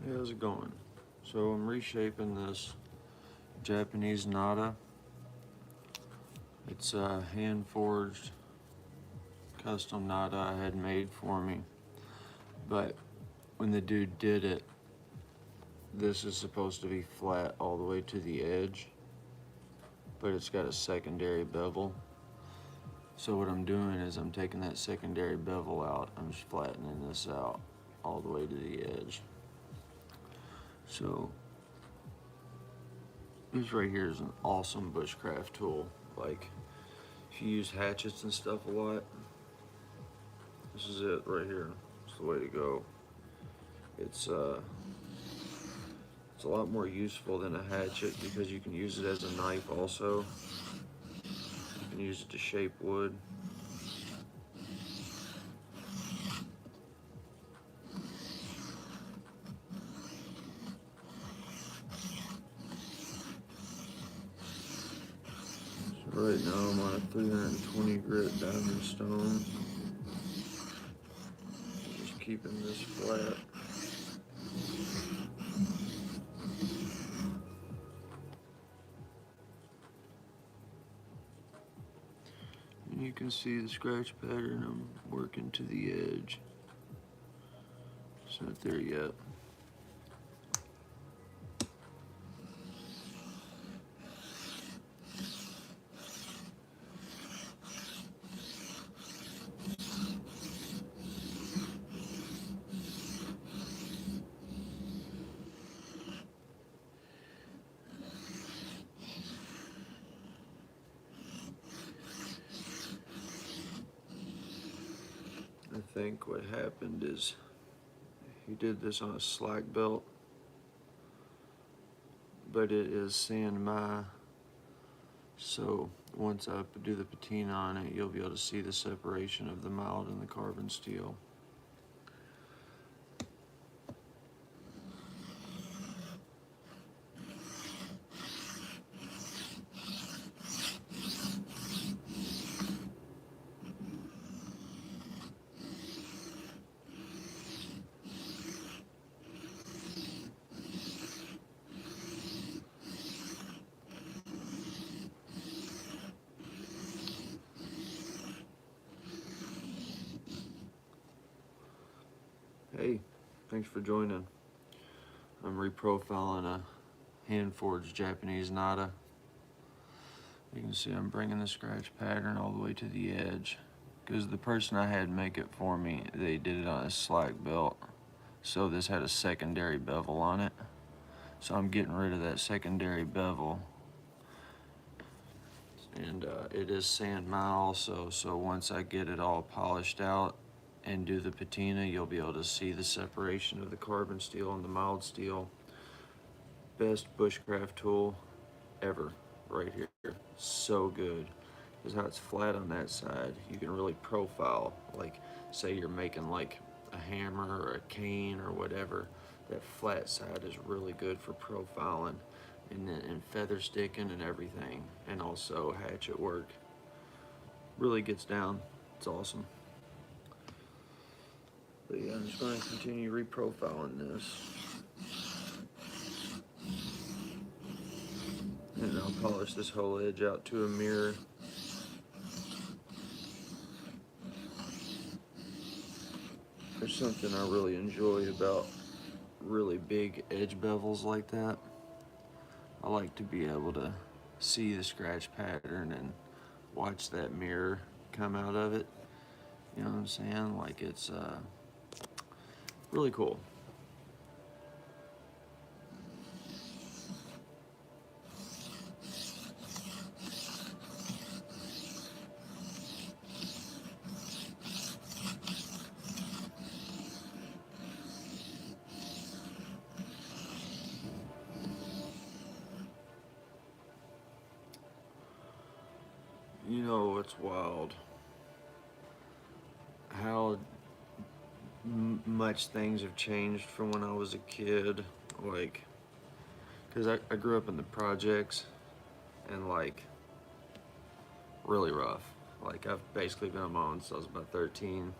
Hey, how's it going? So I'm reshaping this Japanese nata. It's a hand forged custom nata I had made for me. But when the dude did it, this is supposed to be flat all the way to the edge, but it's got a secondary bevel. So what I'm doing is I'm taking that secondary bevel out. I'm just flattening this out all the way to the edge. So this right here is an awesome bushcraft tool. Like, if you use hatchets and stuff a lot, this is it right here. It's the way to go. It's a lot more useful than a hatchet because you can use it as a knife also. You can use it to shape wood. So right now I'm on a 320 grit diamond stone. Just keeping this flat. And you can see the scratch pattern I'm working to the edge. It's not there yet. I think what happened is he did this on a slack belt, but it is San so once I do the patina on it, you'll be able to see the separation of the mild and the carbon steel. Hey, thanks for joining. I'm reprofiling a hand-forged Japanese nata. You can see I'm bringing the scratch pattern all the way to the edge because the person I had make it for me, they did it on a slack belt. So this had a secondary bevel on it. So I'm getting rid of that secondary bevel. And it is sand also, so once I get it all polished out and do the patina, you'll be able to see the separation of the carbon steel and the mild steel. Best bushcraft tool ever, right here. So good. Because how it's flat on that side, you can really profile. Like, say you're making like a hammer or a cane or whatever, that flat side is really good for profiling and feather sticking and everything, and also hatchet work. Really gets down. It's awesome. But yeah, I'm just going to continue reprofiling this. And I'll polish this whole edge out to a mirror. There's something I really enjoy about really big edge bevels like that. I like to be able to see the scratch pattern and watch that mirror come out of it. You know what I'm saying? Like, it's really cool. You know, it's wild how much things have changed from when I was a kid. Like, because I grew up in the projects and, like, really rough. Like, I've basically been on my own since I was about 13.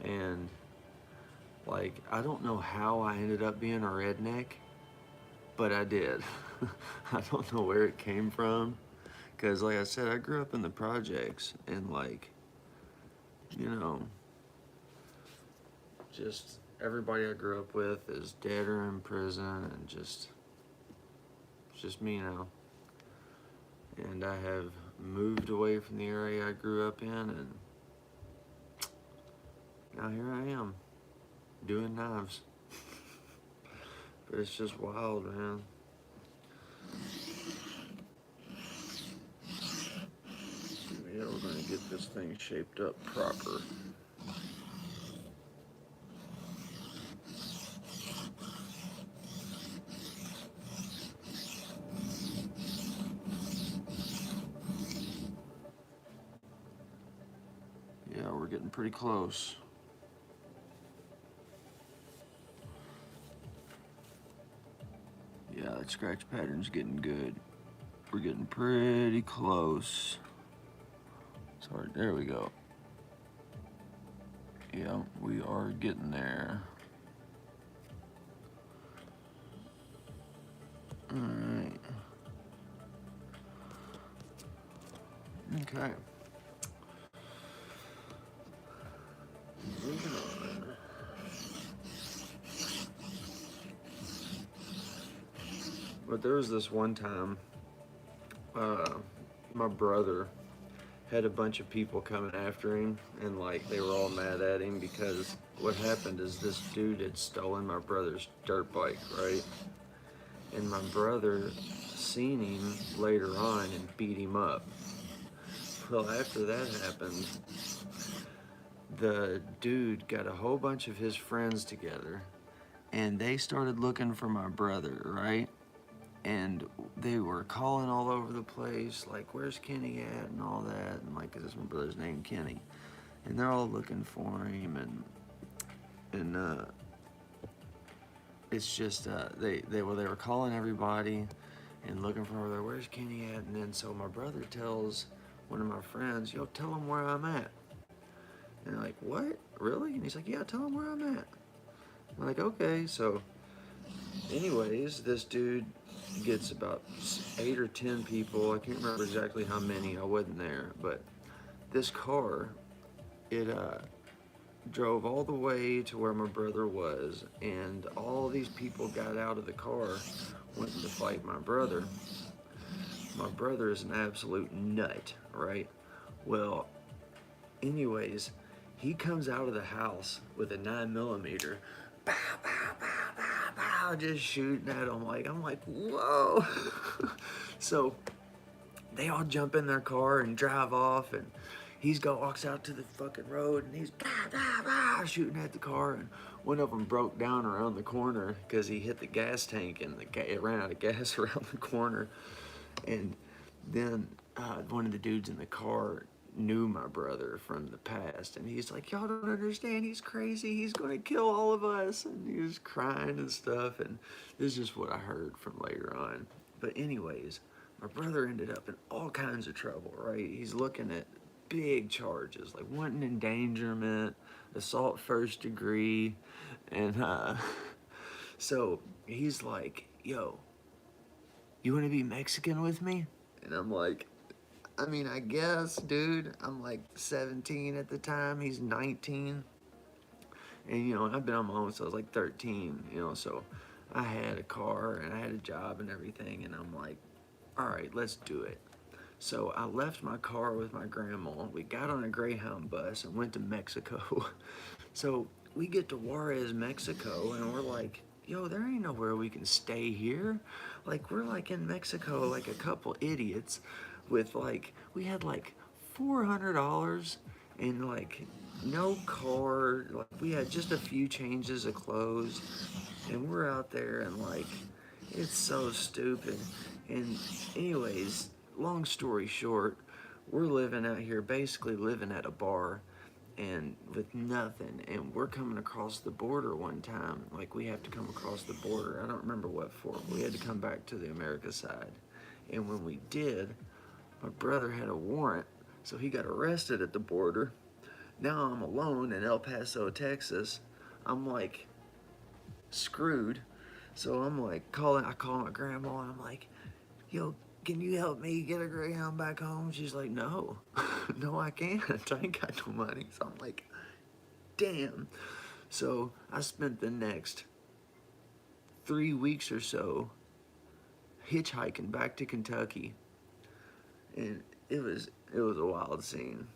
And Like, I don't know how I ended up being a redneck, but I did. I don't know where it came from, because like I said, I grew up in the projects, and like, you know, just everybody I grew up with is dead or in prison, and just, it's just me now. And I have moved away from the area I grew up in, and now here I am, doing knives. But it's just wild, man. Yeah, we're gonna get this thing shaped up proper. Yeah, we're getting pretty close. Yeah, that scratch pattern's getting good. We're getting pretty close. Sorry, there we go. Yeah, we are getting there. Alright. Okay. Moving on. But there was this one time, my brother had a bunch of people coming after him, and like they were all mad at him because what happened is this dude had stolen my brother's dirt bike, right? And my brother seen him later on and beat him up. Well, after that happened, the dude got a whole bunch of his friends together, and they started looking for my brother, right? And they were calling all over the place, like, where's Kenny at, and all that, and like, 'cause it's my brother's name, Kenny. And they're all looking for him, and it's just, they were calling everybody and looking for her, where's Kenny at? And then so my brother tells one of my friends, yo, tell him where I'm at. And they're like, what, really? And he's like, yeah, tell him where I'm at. I'm like, okay. So anyways, this dude gets about 8 or 10 people. I can't remember exactly how many. I wasn't there, but this car, it drove all the way to where my brother was, and all these people got out of the car, went to fight my brother. My brother is an absolute nut, right? Well, anyways, he comes out of the house with a 9mm, pow, pow, pow, pow, pow, just shooting at him. I'm like, whoa. So they all jump in their car and drive off, and walks out to the fucking road, and he's shooting at the car, and one of them broke down around the corner because he hit the gas tank, and it ran out of gas around the corner. And then one of the dudes in the car knew my brother from the past, and he's like, y'all don't understand, he's crazy, he's gonna kill all of us, and he was crying and stuff. And this is just what I heard from later on. But anyways, my brother ended up in all kinds of trouble, right? He's looking at big charges, like wanton endangerment, assault first degree, and so he's like, yo, you want to be Mexican with me? And I'm like, I mean, I guess, dude. I'm like 17 at the time. He's 19. And, you know, I've been on my own since I was like 13, you know, so I had a car and I had a job and everything. And I'm like, all right, let's do it. So I left my car with my grandma. We got on a Greyhound bus and went to Mexico. So we get to Juarez, Mexico, and we're like, yo, there ain't nowhere we can stay here. Like, we're like in Mexico, like a couple idiots with like, we had like $400 and like no car. Like, we had just a few changes of clothes, and we're out there, and like, it's so stupid. And anyways, long story short, we're living out here, basically living at a bar, and with nothing. And we're coming across the border one time. Like, we have to come across the border. I don't remember what for. We had to come back to the America side. And when we did, my brother had a warrant, so he got arrested at the border. Now I'm alone in El Paso, Texas. I'm like screwed. So I'm like I call my grandma and I'm like, yo, can you help me get a Greyhound back home? She's like, no, no, I can't. I ain't got no money. So I'm like, damn. So I spent the next 3 weeks or so hitchhiking back to Kentucky, and it was a wild scene.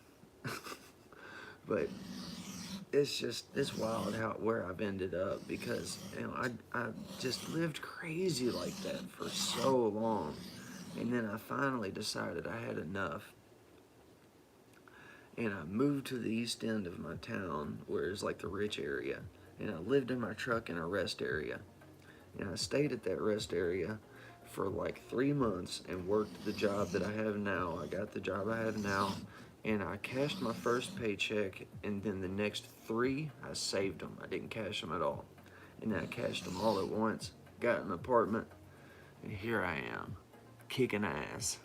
But it's wild where I've ended up, because I just lived crazy like that for so long, and then I finally decided I had enough, and I moved to the east end of my town where it's like the rich area, and I lived in my truck in a rest area, and I stayed at that rest area for like 3 months and worked the job that I have now. I got the job I have now, and I cashed my first paycheck, and then the next 3 I saved them. I didn't cash them at all, and then I cashed them all at once, got an apartment, and here I am, kicking ass.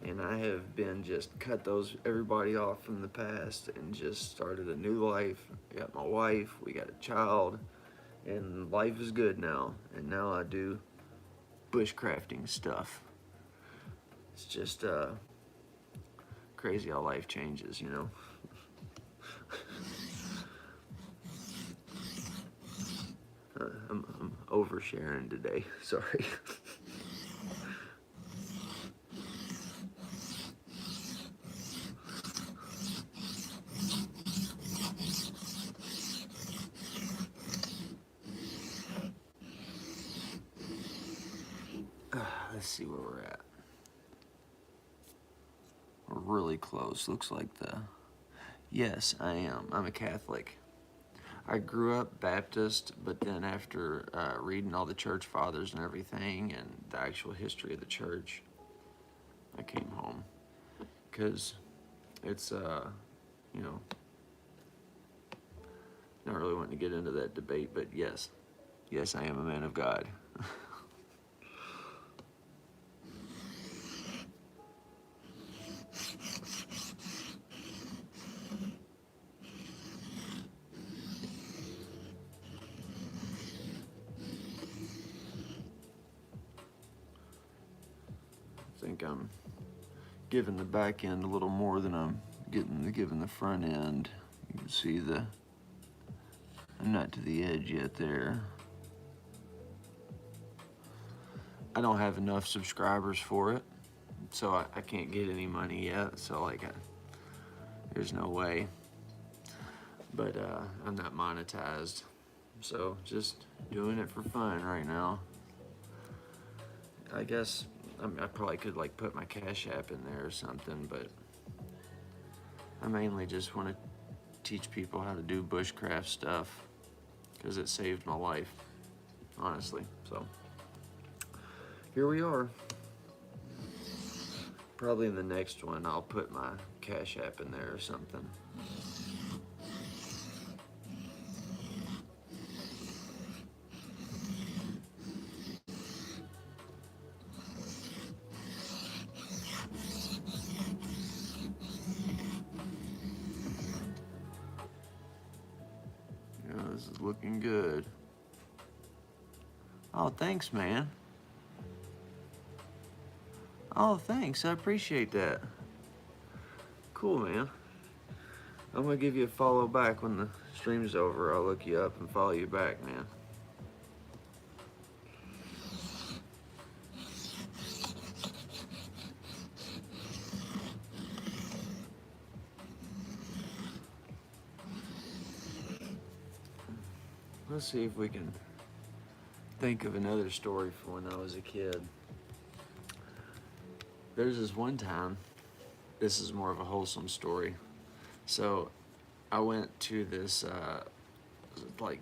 And I have been just cut everybody off from the past and just started a new life. I got my wife, we got a child, and life is good now. And now I do bushcrafting stuff. It's just crazy how life changes, you know. I'm oversharing today. Sorry. Let's see where we're at. We're really close. Looks like yes, I am. I'm a Catholic. I grew up Baptist, but then after reading all the church fathers and everything and the actual history of the church, I came home. Because it's, you know, not really wanting to get into that debate, but yes, I am a man of God. I think I'm giving the back end a little more than I'm giving the front end. You can see I'm not to the edge yet there. I don't have enough subscribers for it, so I can't get any money yet, so like there's no way. But I'm not monetized, so just doing it for fun right now. I guess I probably could like put my Cash App in there or something, but I mainly just want to teach people how to do bushcraft stuff because it saved my life, honestly. So here we are. Probably in the next one I'll put my Cash App in there or something. Yeah, this is looking good. Oh, thanks, man. Oh, thanks. I appreciate that. Cool, man. I'm gonna give you a follow back when the stream's over. I'll look you up and follow you back, man. Let's see if we can think of another story from when I was a kid. There's this one time, this is more of a wholesome story. So I went to this, like,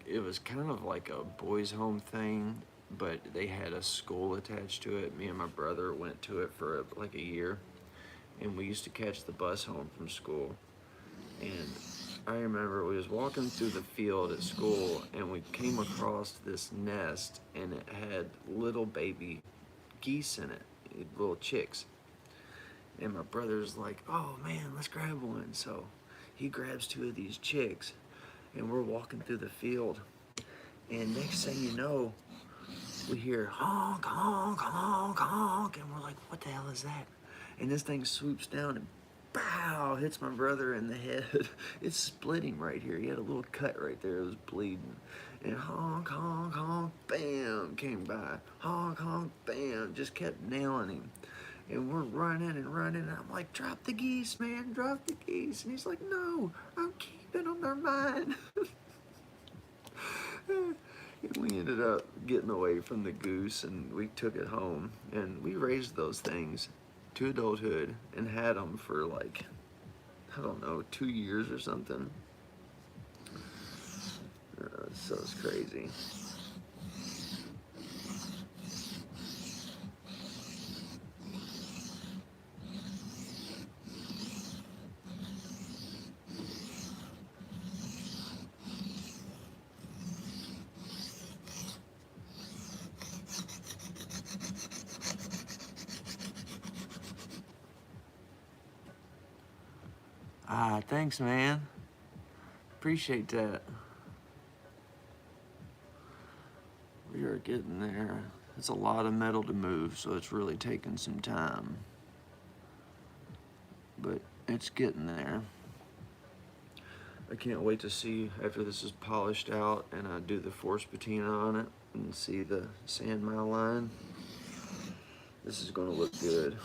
it was kind of like a boys' home thing, but they had a school attached to it. Me and my brother went to it for like a year, and we used to catch the bus home from school. And I remember we was walking through the field at school, and we came across this nest, and it had little baby geese in it, little chicks. And my brother's like, oh man, let's grab one. So he grabs 2 of these chicks, and we're walking through the field, and next thing you know, we hear honk, honk, honk, honk, and we're like, what the hell is that? And this thing swoops down and pow, hits my brother in the head. It's splitting right here. He had a little cut right there. It was bleeding. And honk, honk, honk, bam, came by. Honk, honk, bam, just kept nailing him. And we're running and running, and I'm like, drop the geese, man, drop the geese. And he's like, no, I'm keeping them, they're mine. And we ended up getting away from the goose, and we took it home, and we raised those things to adulthood and had them for like, I don't know, 2 years or something. So it's crazy. Ah, thanks, man. Appreciate that. We are getting there. It's a lot of metal to move, so it's really taking some time. But it's getting there. I can't wait to see after this is polished out and I do the force patina on it and see the sand mile line. This is gonna look good.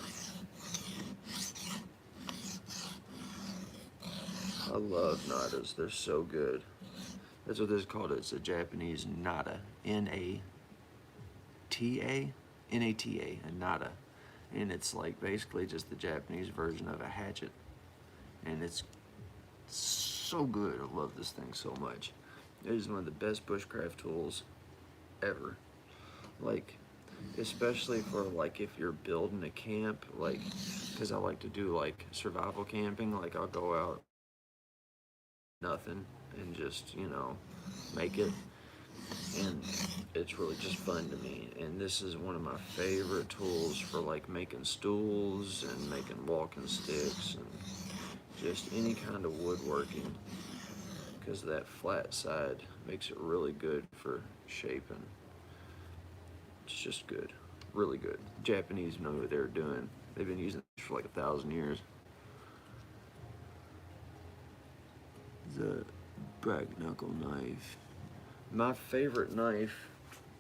I love natas, they're so good. That's what this is called. It's a Japanese nata, N-A-T-A, N-A-T-A, a nata. And it's like basically just the Japanese version of a hatchet. And it's so good. I love this thing so much. It is one of the best bushcraft tools ever. Like, especially for like if you're building a camp, like, because I like to do like survival camping. Like I'll go out nothing and just, you know, make it, and it's really just fun to me. And this is one of my favorite tools for like making stools and making walking sticks and just any kind of woodworking, because that flat side makes it really good for shaping. It's just good, really good. Japanese know what they're doing. They've been using it for like 1,000 years. The brack knuckle knife. My favorite knife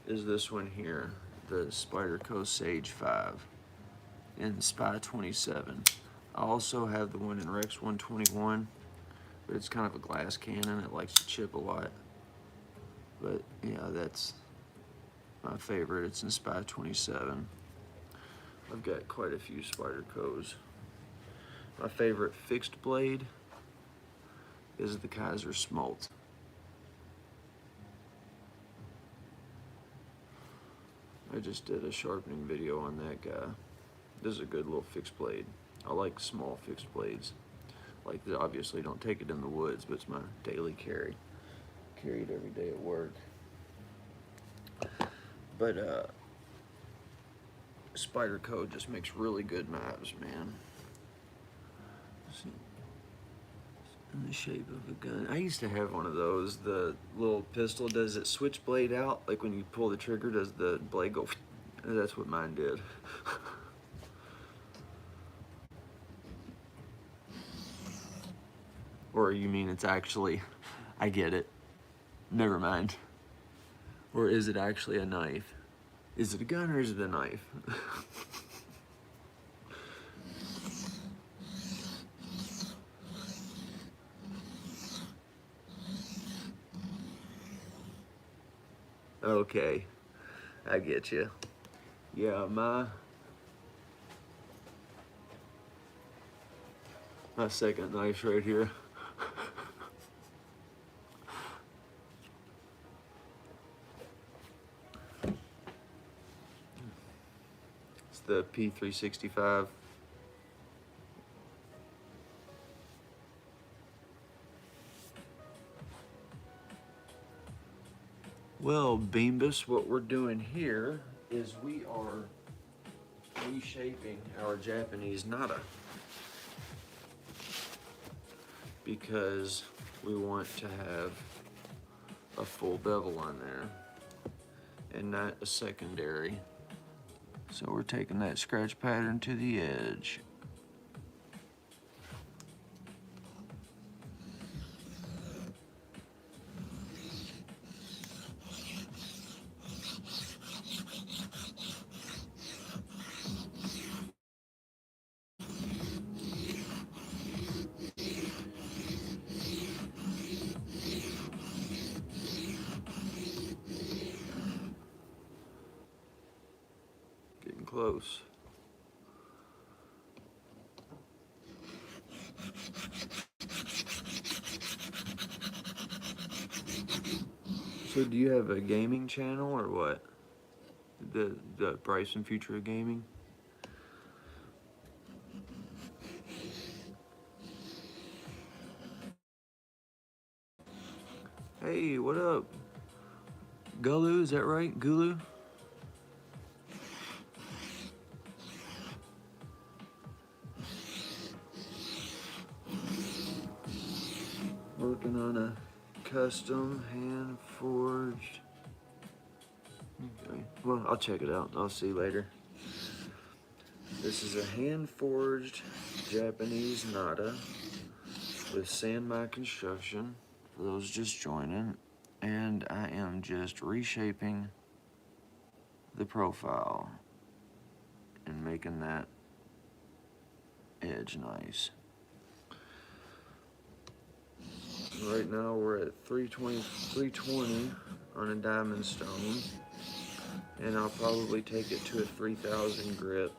is this one here, the Spyderco Sage 5 in Spy 27. I also have the one in Rex 121, but it's kind of a glass cannon. It likes to chip a lot. But yeah, that's my favorite. It's in Spy 27. I've got quite a few Spydercos. My favorite fixed blade is the Kaiser Smolt. I just did a sharpening video on that guy. This is a good little fixed blade. I like small fixed blades. Like, obviously don't take it in the woods, but it's my daily carry. Carry it every day at work. But Spyderco just makes really good knives, man. See, in the shape of a gun. I used to have one of those. The little pistol, does it switch blade out? Like when you pull the trigger, does the blade go? That's what mine did. Or you mean it's actually, I get it. Never mind. Or is it actually a knife? Is it a gun or is it a knife? Okay, I get you. Yeah, my second knife right here. It's the P365. Well, Beambus, what we're doing here is we are reshaping our Japanese nata, because we want to have a full bevel on there and not a secondary. So we're taking that scratch pattern to the edge. Getting close. So do you have a gaming channel or what? The price and future of gaming? Hey, what up? Gulu, is that right? Gulu? Working on a custom hand forged. Okay. Well, I'll check it out. I'll see you later. This is a hand forged Japanese nada with Sandmai construction for those just joining. And I am just reshaping the profile and making that edge nice. Right now we're at 320 on a diamond stone, and I'll probably take it to a 3000 grit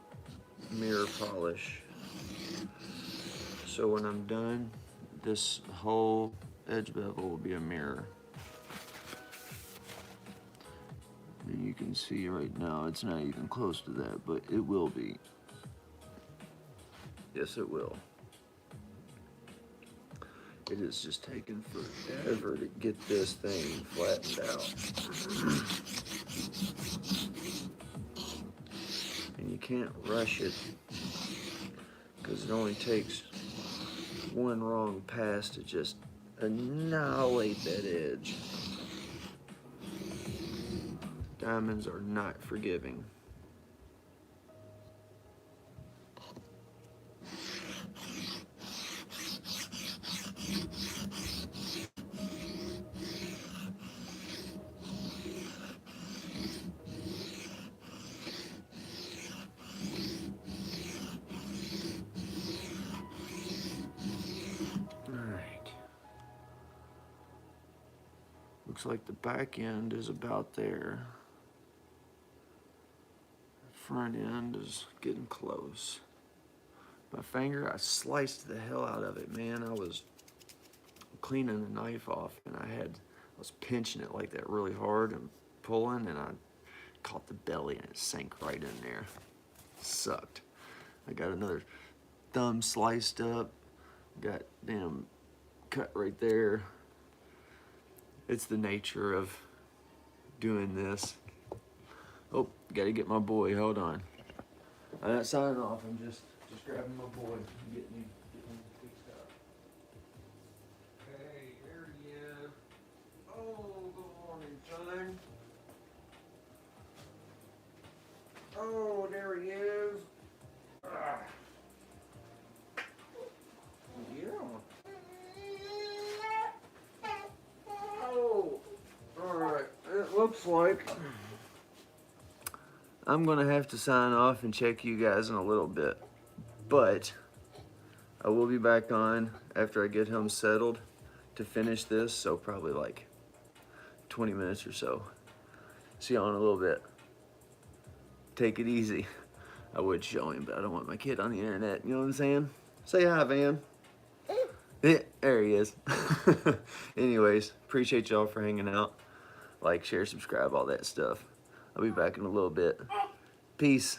mirror polish. So when I'm done, this whole edge bevel will be a mirror. And you can see right now it's not even close to that, but it will be. Yes, it will. It is just taking forever to get this thing flattened out. And you can't rush it because it only takes one wrong pass to just annihilate that edge. Diamonds are not forgiving. Looks like the back end is about there. Front end is getting close. My finger, I sliced the hell out of it, man. I was cleaning the knife off and I was pinching it like that really hard and pulling, and I caught the belly and it sank right in there. Sucked. I got another thumb sliced up, got damn cut right there. It's the nature of doing this. Oh, gotta get my boy, hold on. I'm not signing off, I'm just grabbing my boy and getting him fixed up. Hey, there he is. Oh, good morning, son. Oh, there he is. Ah. Yeah. Oh, all right. It looks like I'm gonna have to sign off and check you guys in a little bit, but I will be back on after I get him settled to finish this, so probably like 20 minutes or so. See y'all in a little bit. Take it easy. I would show him, but I don't want my kid on the internet, you know what I'm saying? Say hi, Van. Yeah, there he is. Anyways, appreciate y'all for hanging out. Like, share, subscribe, all that stuff. I'll be back in a little bit. Peace.